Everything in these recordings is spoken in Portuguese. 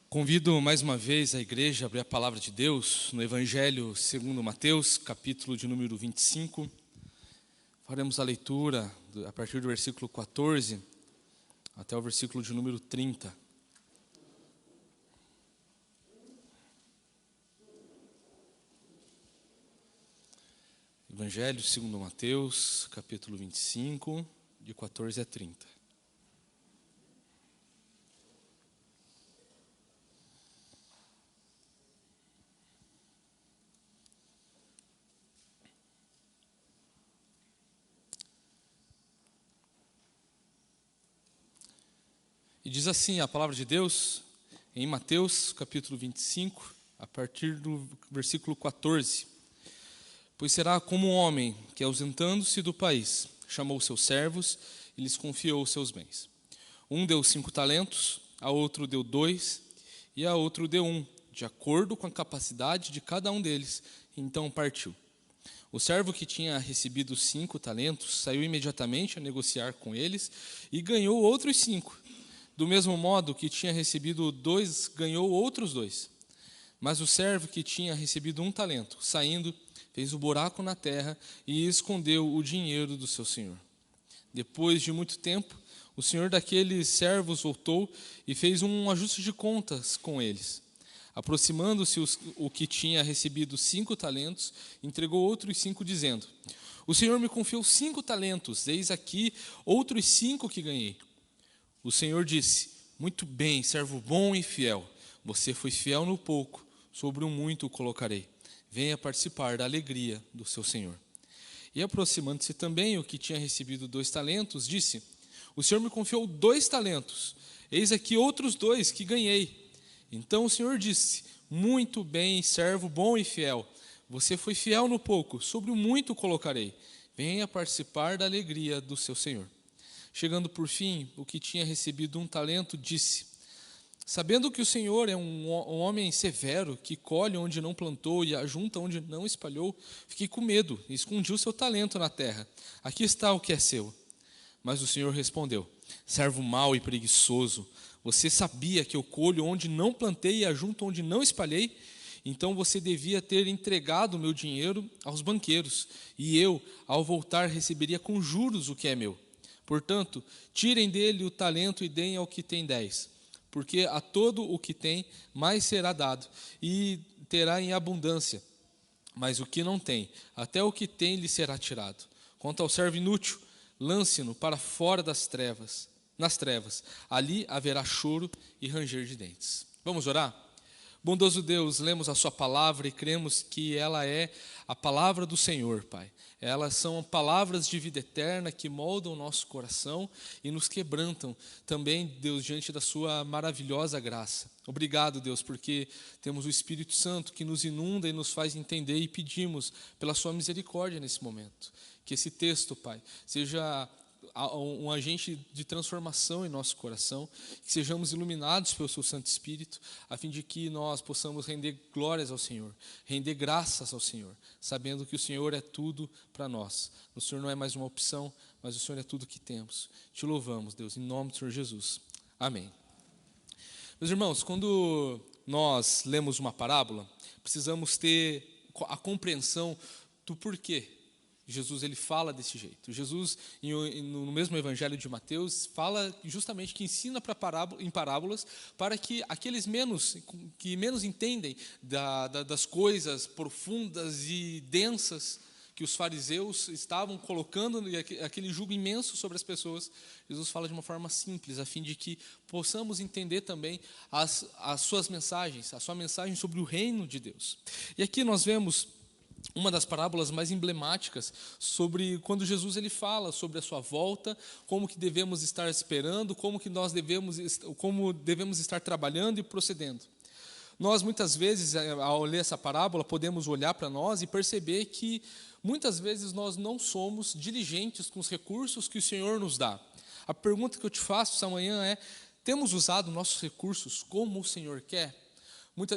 Convido mais uma vez a igreja a abrir a palavra de Deus no Evangelho segundo Mateus, capítulo de número 25. Faremos a leitura a partir do versículo 14 até o versículo de número 30. Evangelho segundo Mateus, capítulo 25, de 14 a 30. E diz assim a palavra de Deus em Mateus, capítulo 25, a partir do versículo 14. Pois será como um homem que, ausentando-se do país, chamou seus servos e lhes confiou seus bens. Um deu 5 talentos, a outro deu 2, e a outro deu 1, de acordo com a capacidade de cada um deles, então partiu. O servo que tinha recebido 5 talentos saiu imediatamente a negociar com eles e ganhou outros 5. Do mesmo modo, que tinha recebido 2 ganhou outros 2. Mas o servo que tinha recebido 1 talento, saindo, fez o buraco na terra e escondeu o dinheiro do seu senhor. Depois de muito tempo, o senhor daqueles servos voltou e fez um ajuste de contas com eles. Aproximando-se o que tinha recebido 5 talentos, entregou outros 5, dizendo: O senhor me confiou 5 talentos, eis aqui outros 5 que ganhei. O Senhor disse: Muito bem, servo bom e fiel. Você foi fiel no pouco, sobre o muito o colocarei. Venha participar da alegria do seu Senhor. E aproximando-se também o que tinha recebido 2 talentos, disse: O Senhor me confiou 2 talentos. Eis aqui outros 2 que ganhei. Então o Senhor disse: Muito bem, servo bom e fiel. Você foi fiel no pouco, sobre o muito o colocarei. Venha participar da alegria do seu Senhor. Chegando por fim, o que tinha recebido 1 talento, disse: Sabendo que o Senhor é um homem severo, que colhe onde não plantou e ajunta onde não espalhou, fiquei com medo e escondi o seu talento na terra. Aqui está o que é seu. Mas o Senhor respondeu: Servo mau e preguiçoso, você sabia que eu colho onde não plantei e ajunto onde não espalhei? Então você devia ter entregado o meu dinheiro aos banqueiros, e eu, ao voltar, receberia com juros o que é meu. Portanto, tirem dele o talento e deem ao que tem 10, porque a todo o que tem, mais será dado, e terá em abundância. Mas o que não tem, até o que tem lhe será tirado. Quanto ao servo inútil, lance-no para fora das trevas, nas trevas. Ali haverá choro e ranger de dentes. Vamos orar? Bondoso Deus, lemos a sua palavra e cremos que ela é a palavra do Senhor, Pai. Elas são palavras de vida eterna que moldam o nosso coração e nos quebrantam também, Deus, diante da sua maravilhosa graça. Obrigado, Deus, porque temos o Espírito Santo que nos inunda e nos faz entender, e pedimos pela sua misericórdia nesse momento. Que esse texto, Pai, seja um agente de transformação em nosso coração, que sejamos iluminados pelo seu Santo Espírito, a fim de que nós possamos render glórias ao Senhor, render graças ao Senhor, sabendo que o Senhor é tudo para nós. O Senhor não é mais uma opção, mas o Senhor é tudo que temos. Te louvamos, Deus, em nome do Senhor Jesus. Amém. Meus irmãos, quando nós lemos uma parábola, precisamos ter a compreensão do porquê Jesus ele fala desse jeito. Jesus, no mesmo Evangelho de Mateus, fala justamente que ensina em parábolas para que aqueles que menos entendem das coisas profundas e densas que os fariseus estavam colocando, aquele jugo imenso sobre as pessoas. Jesus fala de uma forma simples, a fim de que possamos entender também as suas mensagens, a sua mensagem sobre o reino de Deus. E aqui nós vemos uma das parábolas mais emblemáticas sobre quando Jesus ele fala sobre a sua volta, como que devemos estar esperando, como devemos estar trabalhando e procedendo. Nós muitas vezes, ao ler essa parábola, podemos olhar para nós e perceber que muitas vezes nós não somos diligentes com os recursos que o Senhor nos dá. A pergunta que eu te faço essa manhã é: temos usado nossos recursos como o Senhor quer?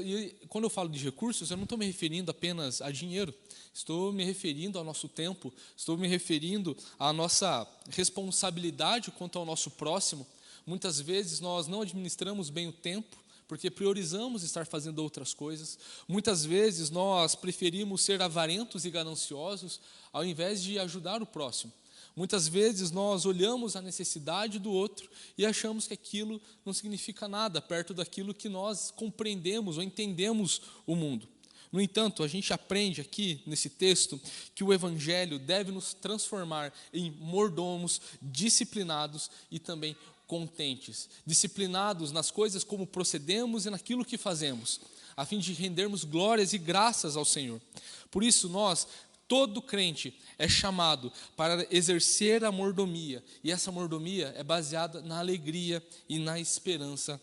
E quando eu falo de recursos, eu não estou me referindo apenas a dinheiro, estou me referindo ao nosso tempo, estou me referindo à nossa responsabilidade quanto ao nosso próximo. Muitas vezes nós não administramos bem o tempo, porque priorizamos estar fazendo outras coisas. Muitas vezes nós preferimos ser avarentos e gananciosos ao invés de ajudar o próximo. Muitas vezes nós olhamos a necessidade do outro e achamos que aquilo não significa nada perto daquilo que nós compreendemos ou entendemos o mundo. No entanto, a gente aprende aqui nesse texto que o Evangelho deve nos transformar em mordomos, disciplinados e também contentes. Disciplinados nas coisas como procedemos e naquilo que fazemos, a fim de rendermos glórias e graças ao Senhor. Por isso todo crente é chamado para exercer a mordomia, e essa mordomia é baseada na alegria e na esperança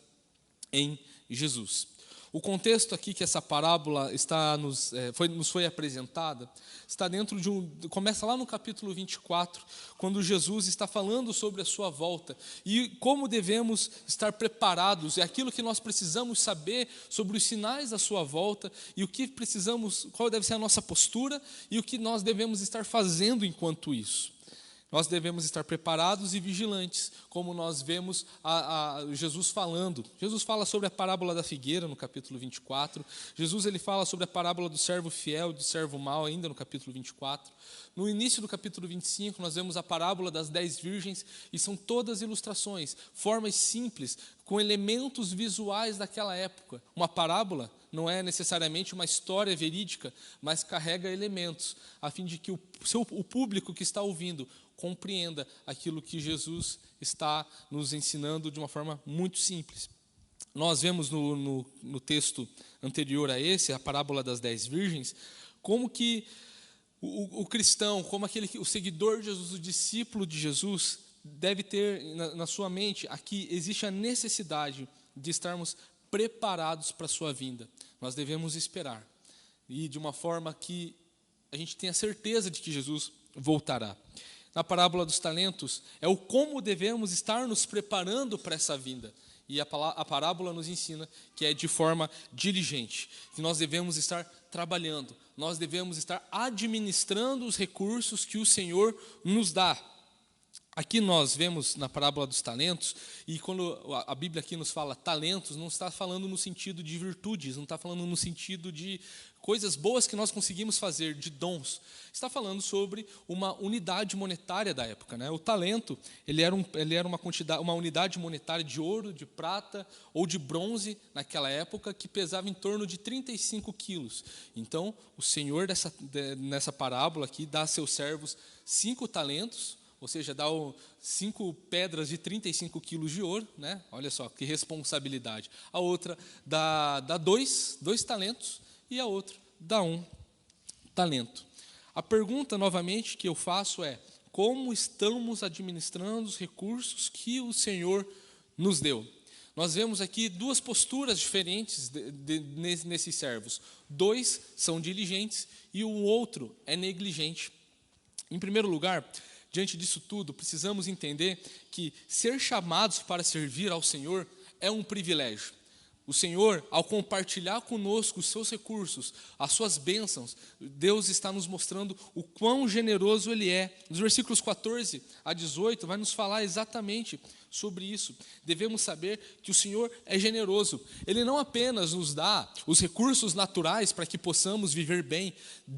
em Jesus. O contexto aqui que essa parábola nos foi apresentada, está dentro começa lá no capítulo 24, quando Jesus está falando sobre a sua volta, e como devemos estar preparados, é aquilo que nós precisamos saber sobre os sinais da sua volta, e qual deve ser a nossa postura, e o que nós devemos estar fazendo enquanto isso. Nós devemos estar preparados e vigilantes, como nós vemos Jesus falando. Jesus fala sobre a parábola da figueira, no capítulo 24. Jesus ele fala sobre a parábola do servo fiel e do servo mau, ainda no capítulo 24. No início do capítulo 25, nós vemos a parábola das 10 virgens, e são todas ilustrações, formas simples, com elementos visuais daquela época. Uma parábola não é necessariamente uma história verídica, mas carrega elementos, a fim de que o público que está ouvindo compreenda aquilo que Jesus está nos ensinando de uma forma muito simples. Nós vemos no texto anterior a esse, a parábola das 10 virgens, como que o cristão, como o seguidor de Jesus, o discípulo de Jesus, deve ter na sua mente, aqui existe a necessidade de estarmos preparados para a sua vinda. Nós devemos esperar, e de uma forma que a gente tenha certeza de que Jesus voltará. Na parábola dos talentos, é o como devemos estar nos preparando para essa vinda. E a parábola nos ensina que é de forma diligente, que nós devemos estar trabalhando, nós devemos estar administrando os recursos que o Senhor nos dá. Aqui nós vemos na parábola dos talentos, e quando a Bíblia aqui nos fala talentos, não está falando no sentido de virtudes, não está falando no sentido de coisas boas que nós conseguimos fazer, de dons. Está falando sobre uma unidade monetária da época, né? O talento, ele era uma unidade monetária de ouro, de prata ou de bronze naquela época, que pesava em torno de 35 quilos. Então, o Senhor nessa parábola aqui dá a seus servos 5 talentos, ou seja, dá 5 pedras de 35 quilos de ouro, né? Olha só, que responsabilidade. A outra dá 2 talentos, e a outra dá 1 talento. A pergunta, novamente, que eu faço é: como estamos administrando os recursos que o Senhor nos deu? Nós vemos aqui 2 posturas diferentes nesses servos. 2 são diligentes e o outro é negligente. Em primeiro lugar, diante disso tudo, precisamos entender que ser chamados para servir ao Senhor é um privilégio. O Senhor, ao compartilhar conosco os seus recursos, as suas bênçãos, Deus está nos mostrando o quão generoso Ele é. Nos versículos 14 a 18, vai nos falar exatamente sobre isso. Devemos saber que o Senhor é generoso. Ele não apenas nos dá os recursos naturais para que possamos viver bem.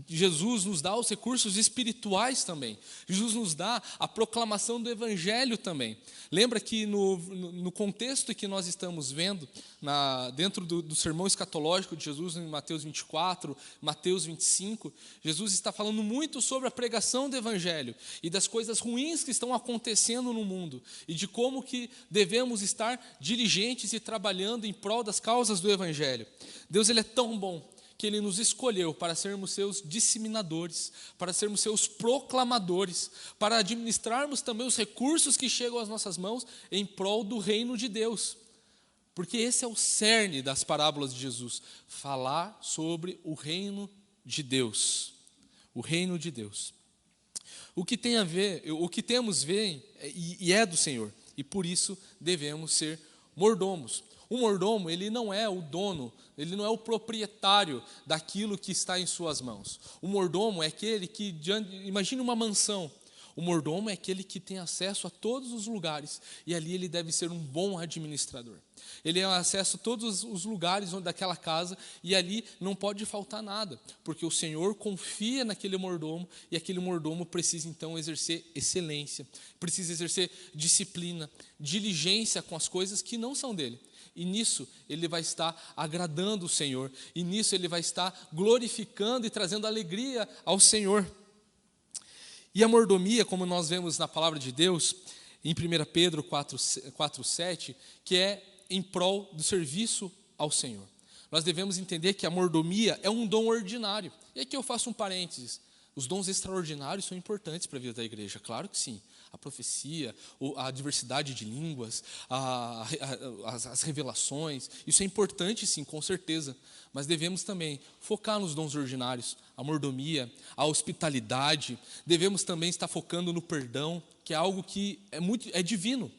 Jesus nos dá os recursos espirituais também. Jesus nos dá a proclamação do Evangelho também. Lembra que no contexto que nós estamos vendo, dentro do sermão escatológico de Jesus, em Mateus 24, Mateus 25, Jesus está falando muito sobre a pregação do Evangelho e das coisas ruins que estão acontecendo no mundo, e de como que devemos estar diligentes e trabalhando em prol das causas do Evangelho. Deus, Ele é tão bom que Ele nos escolheu para sermos seus disseminadores, para sermos seus proclamadores, para administrarmos também os recursos que chegam às nossas mãos em prol do reino de Deus. Porque esse é o cerne das parábolas de Jesus, falar sobre o reino de Deus. O reino de Deus. O que temos vem e é do Senhor, e por isso devemos ser mordomos. O mordomo, ele não é o dono, ele não é o proprietário daquilo que está em suas mãos. O mordomo é aquele que, imagine uma mansão, O mordomo é aquele que tem acesso a todos os lugares, e ali ele deve ser um bom administrador. Ele tem acesso a todos os lugares daquela casa, e ali não pode faltar nada, porque o Senhor confia naquele mordomo, e aquele mordomo precisa então exercer excelência, precisa exercer disciplina, diligência com as coisas que não são dele. E nisso ele vai estar agradando o Senhor, e nisso ele vai estar glorificando e trazendo alegria ao Senhor. E a mordomia, como nós vemos na palavra de Deus, em 1 Pedro 4:7, que é em prol do serviço ao Senhor. Nós devemos entender que a mordomia é um dom ordinário. E aqui eu faço um parênteses. Os dons extraordinários são importantes para a vida da igreja, claro que sim. A profecia, a diversidade de línguas, as revelações, isso é importante sim, com certeza. Mas devemos também focar nos dons ordinários, a mordomia, a hospitalidade. Devemos também estar focando no perdão, que é algo que é divino.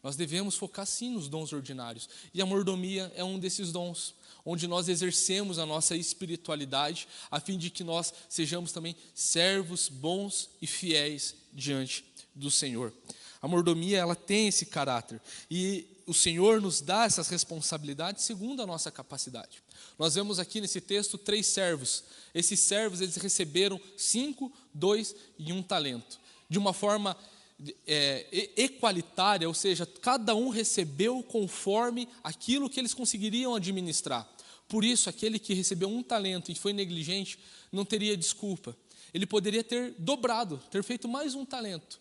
Nós devemos focar sim nos dons ordinários. E a mordomia é um desses dons, onde nós exercemos a nossa espiritualidade, a fim de que nós sejamos também servos bons e fiéis diante do Senhor. A mordomia, ela tem esse caráter, e o Senhor nos dá essas responsabilidades segundo a nossa capacidade. Nós vemos aqui nesse texto 3 servos. Esses servos, eles receberam 5, 2 e 1 talento. De uma forma equalitária, ou seja, cada um recebeu conforme aquilo que eles conseguiriam administrar. Por isso, aquele que recebeu 1 talento e foi negligente, não teria desculpa. Ele poderia ter dobrado, ter feito mais 1 talento.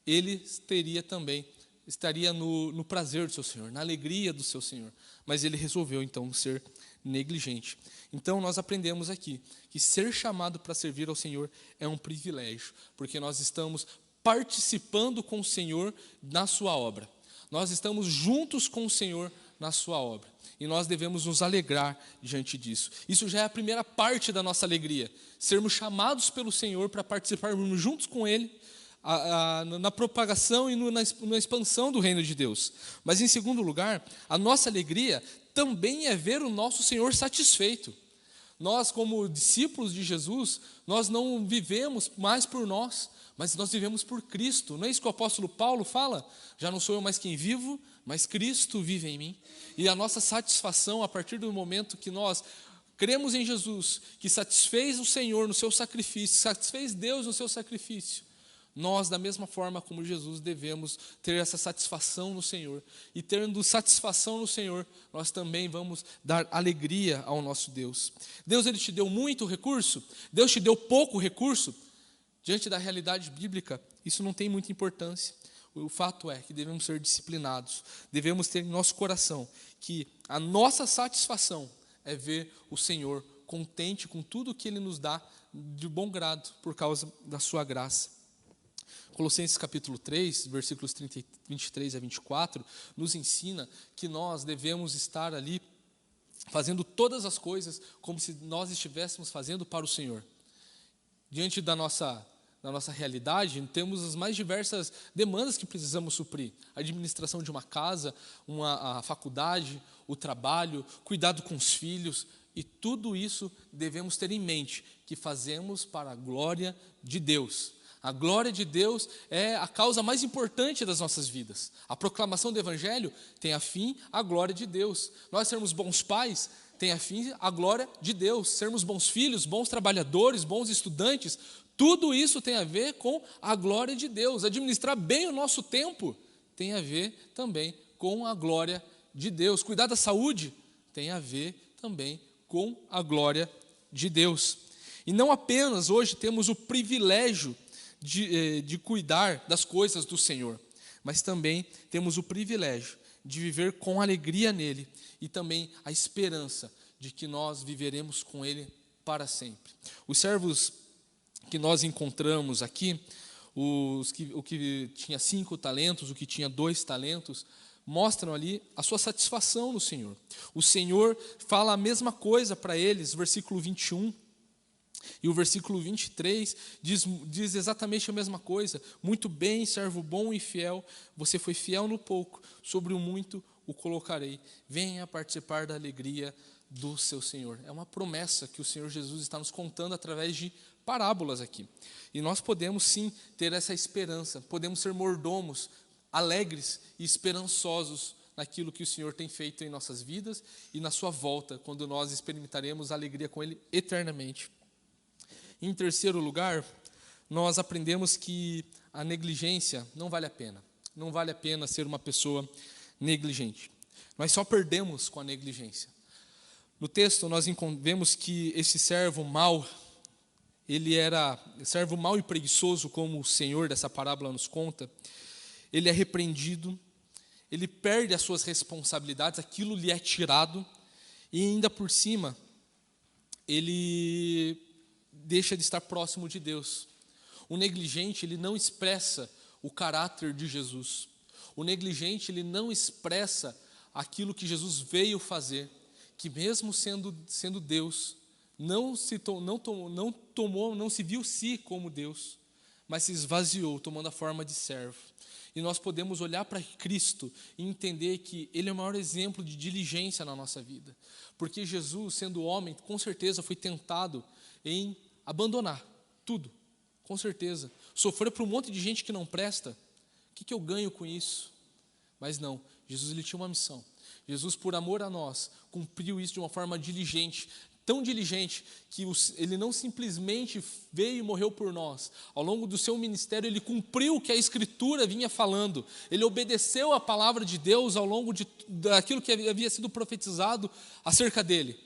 Ele estaria no prazer do seu Senhor, na alegria do seu Senhor. Mas ele resolveu, então, ser negligente. Então, nós aprendemos aqui que ser chamado para servir ao Senhor é um privilégio, porque nós estamos participando com o Senhor na sua obra. Nós estamos juntos com o Senhor na sua obra. E nós devemos nos alegrar diante disso. Isso já é a primeira parte da nossa alegria. Sermos chamados pelo Senhor para participarmos juntos com Ele na propagação e na expansão do reino de Deus. Mas em segundo lugar, a nossa alegria também é ver o nosso Senhor satisfeito. Nós, como discípulos de Jesus, nós não vivemos mais por nós, mas nós vivemos por Cristo. Não é isso que o apóstolo Paulo fala? Já não sou eu mais quem vivo, mas Cristo vive em mim. E a nossa satisfação, a partir do momento que nós cremos em Jesus, que satisfez o Senhor no seu sacrifício, satisfez Deus no seu sacrifício, nós, da mesma forma como Jesus, devemos ter essa satisfação no Senhor. E tendo satisfação no Senhor, nós também vamos dar alegria ao nosso Deus. Deus, Ele te deu muito recurso? Deus te deu pouco recurso? Diante da realidade bíblica, isso não tem muita importância. O fato é que devemos ser disciplinados. Devemos ter em nosso coração que a nossa satisfação é ver o Senhor contente com tudo que Ele nos dá de bom grado por causa da sua graça. Colossenses capítulo 3, versículos 23 a 24, nos ensina que nós devemos estar ali fazendo todas as coisas como se nós estivéssemos fazendo para o Senhor. Diante da nossa realidade, temos as mais diversas demandas que precisamos suprir. A administração de uma casa, a faculdade, o trabalho, cuidado com os filhos, e tudo isso devemos ter em mente, que fazemos para a glória de Deus. A glória de Deus é a causa mais importante das nossas vidas. A proclamação do Evangelho tem a fim a glória de Deus. Nós sermos bons pais tem a fim a glória de Deus. Sermos bons filhos, bons trabalhadores, bons estudantes, tudo isso tem a ver com a glória de Deus. Administrar bem o nosso tempo tem a ver também com a glória de Deus. Cuidar da saúde tem a ver também com a glória de Deus. E não apenas hoje temos o privilégio de cuidar das coisas do Senhor, mas também temos o privilégio de viver com alegria nele e também a esperança de que nós viveremos com ele para sempre. Os servos que nós encontramos aqui, o que tinha 5 talentos, o que tinha 2 talentos, mostram ali a sua satisfação no Senhor. O Senhor fala a mesma coisa para eles, versículo 21, e o versículo 23 diz exatamente a mesma coisa. Muito bem, servo bom e fiel, você foi fiel no pouco, sobre o muito o colocarei. Venha participar da alegria do seu Senhor. É uma promessa que o Senhor Jesus está nos contando através de parábolas aqui. E nós podemos sim ter essa esperança, podemos ser mordomos, alegres e esperançosos naquilo que o Senhor tem feito em nossas vidas e na sua volta, quando nós experimentaremos a alegria com Ele eternamente. Em terceiro lugar, nós aprendemos que a negligência não vale a pena. Não vale a pena ser uma pessoa negligente. Nós só perdemos com a negligência. No texto nós vemos que esse servo mau, ele era servo mau e preguiçoso, como o Senhor dessa parábola nos conta. Ele é repreendido, ele perde as suas responsabilidades, aquilo lhe é tirado, e ainda por cima, ele deixa de estar próximo de Deus. O negligente, ele não expressa o caráter de Jesus. O negligente, ele não expressa aquilo que Jesus veio fazer, que mesmo sendo Deus, não se viu si como Deus, mas se esvaziou, tomando a forma de servo. E nós podemos olhar para Cristo e entender que Ele é o maior exemplo de diligência na nossa vida. Porque Jesus, sendo homem, com certeza foi tentado em abandonar tudo, com certeza. Sofrer por um monte de gente que não presta, o que eu ganho com isso? Mas não, Jesus ele tinha uma missão. Jesus, por amor a nós, cumpriu isso de uma forma diligente, tão diligente, que ele não simplesmente veio e morreu por nós. Ao longo do seu ministério, ele cumpriu o que a Escritura vinha falando. Ele obedeceu a palavra de Deus ao longo daquilo que havia sido profetizado acerca dele.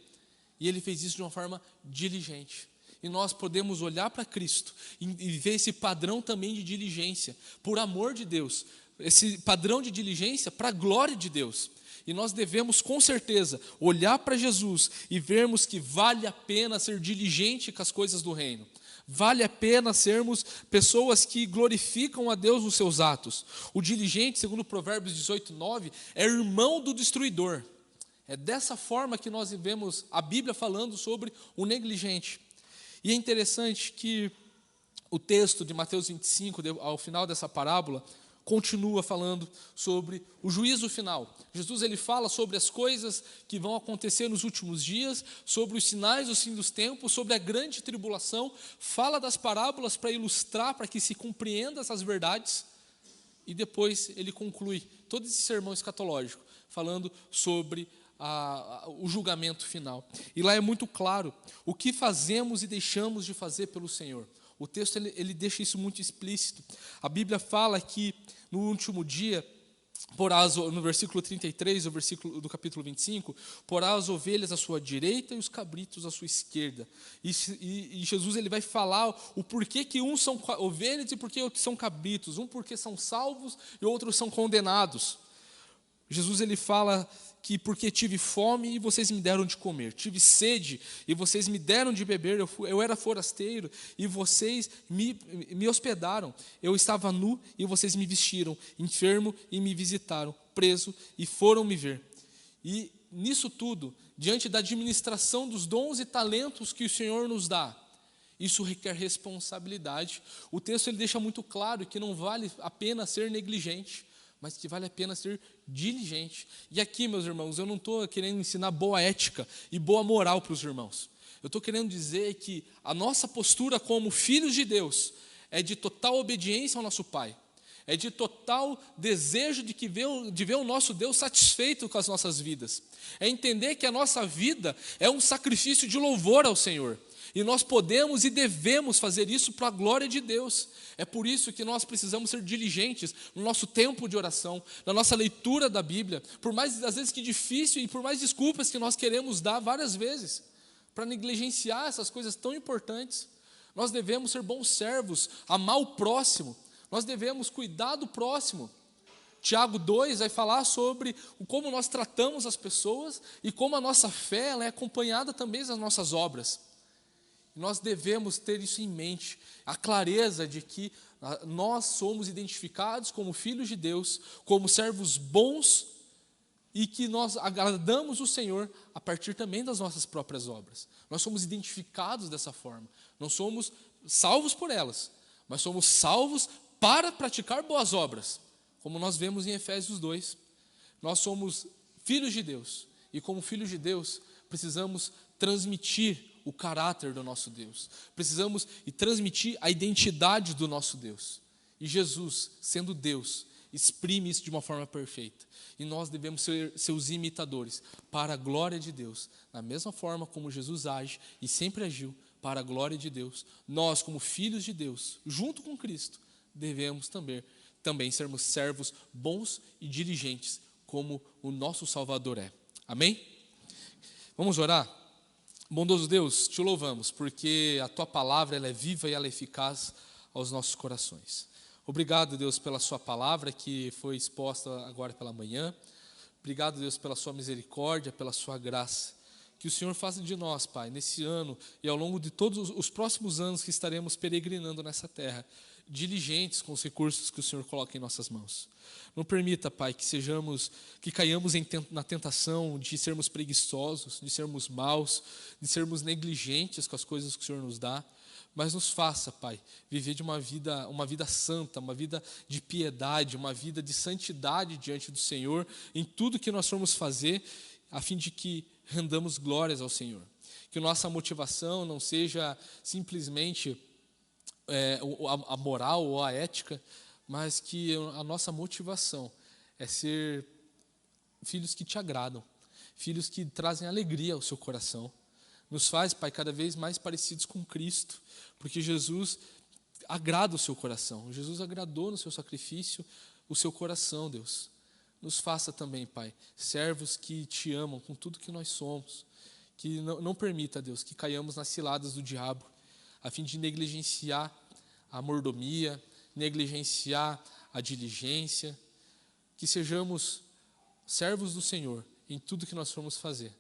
E ele fez isso de uma forma diligente. E nós podemos olhar para Cristo e ver esse padrão também de diligência, por amor de Deus, esse padrão de diligência para a glória de Deus. E nós devemos, com certeza, olhar para Jesus e vermos que vale a pena ser diligente com as coisas do reino. Vale a pena sermos pessoas que glorificam a Deus nos seus atos. O diligente, segundo Provérbios 18:9, é irmão do destruidor. É dessa forma que nós vemos a Bíblia falando sobre o negligente. E é interessante que o texto de Mateus 25, ao final dessa parábola, continua falando sobre o juízo final. Jesus ele fala sobre as coisas que vão acontecer nos últimos dias, sobre os sinais do fim dos tempos, sobre a grande tribulação, fala das parábolas para ilustrar, para que se compreenda essas verdades, e depois ele conclui todo esse sermão escatológico, falando sobre o julgamento final. E lá é muito claro o que fazemos e deixamos de fazer pelo Senhor. O texto ele deixa isso muito explícito. A Bíblia fala que no último dia, no versículo 33, do capítulo 25, porá as ovelhas à sua direita e os cabritos à sua esquerda. E Jesus ele vai falar o porquê que uns são ovelhas e porquê outros são cabritos. Um porque são salvos e outros são condenados. Jesus ele fala que porque tive fome e vocês me deram de comer, tive sede e vocês me deram de beber, eu era forasteiro e vocês me hospedaram, eu estava nu e vocês me vestiram, enfermo e me visitaram, preso e foram me ver. E nisso tudo, diante da administração dos dons e talentos que o Senhor nos dá, isso requer responsabilidade. O texto ele deixa muito claro que não vale a pena ser negligente, mas que vale a pena ser diligente. E aqui, meus irmãos, eu não estou querendo ensinar boa ética e boa moral para os irmãos. Eu estou querendo dizer que a nossa postura como filhos de Deus é de total obediência ao nosso Pai. É de total desejo de ver o nosso Deus satisfeito com as nossas vidas. É entender que a nossa vida é um sacrifício de louvor ao Senhor. E nós podemos e devemos fazer isso para a glória de Deus. É por isso que nós precisamos ser diligentes no nosso tempo de oração, na nossa leitura da Bíblia, por mais, às vezes, que difícil e por mais desculpas que nós queremos dar várias vezes, para negligenciar essas coisas tão importantes. Nós devemos ser bons servos, amar o próximo, nós devemos cuidar do próximo. Tiago 2 vai falar sobre como nós tratamos as pessoas e como a nossa fé ela é acompanhada também das nossas obras. Nós devemos ter isso em mente, a clareza de que nós somos identificados como filhos de Deus, como servos bons e que nós agradamos o Senhor a partir também das nossas próprias obras. Nós somos identificados dessa forma, não somos salvos por elas, mas somos salvos para praticar boas obras, como nós vemos em Efésios 2. Nós somos filhos de Deus e como filhos de Deus precisamos transmitir o caráter do nosso Deus. Precisamos transmitir a identidade do nosso Deus. E Jesus, sendo Deus, exprime isso de uma forma perfeita. E nós devemos ser seus imitadores, para a glória de Deus. Da mesma forma como Jesus age e sempre agiu, para a glória de Deus. Nós, como filhos de Deus, junto com Cristo, devemos também sermos servos bons e diligentes, como o nosso Salvador é. Amém? Vamos orar? Bondoso Deus, te louvamos, porque a Tua palavra ela é viva e ela é eficaz aos nossos corações. Obrigado, Deus, pela sua palavra que foi exposta agora pela manhã. Obrigado, Deus, pela sua misericórdia, pela sua graça. Que o Senhor faça de nós, Pai, nesse ano e ao longo de todos os próximos anos que estaremos peregrinando nessa terra, diligentes com os recursos que o Senhor coloca em nossas mãos. Não permita, Pai, que caiamos na tentação de sermos preguiçosos, de sermos maus, de sermos negligentes com as coisas que o Senhor nos dá. Mas nos faça, Pai, viver de uma vida santa, uma vida de piedade, uma vida de santidade diante do Senhor, em tudo que nós formos fazer, a fim de que rendamos glórias ao Senhor. Que nossa motivação não seja simplesmente a moral ou a ética, mas que a nossa motivação é ser filhos que te agradam, filhos que trazem alegria ao seu coração. Nos faz, Pai, cada vez mais parecidos com Cristo, porque Jesus agrada o seu coração. Jesus agradou no seu sacrifício o seu coração, Deus. Nos faça também, Pai, servos que te amam com tudo que nós somos. Que não permita, Deus, que caiamos nas ciladas do diabo, a fim de negligenciar a mordomia, negligenciar a diligência. Que sejamos servos do Senhor em tudo que nós formos fazer.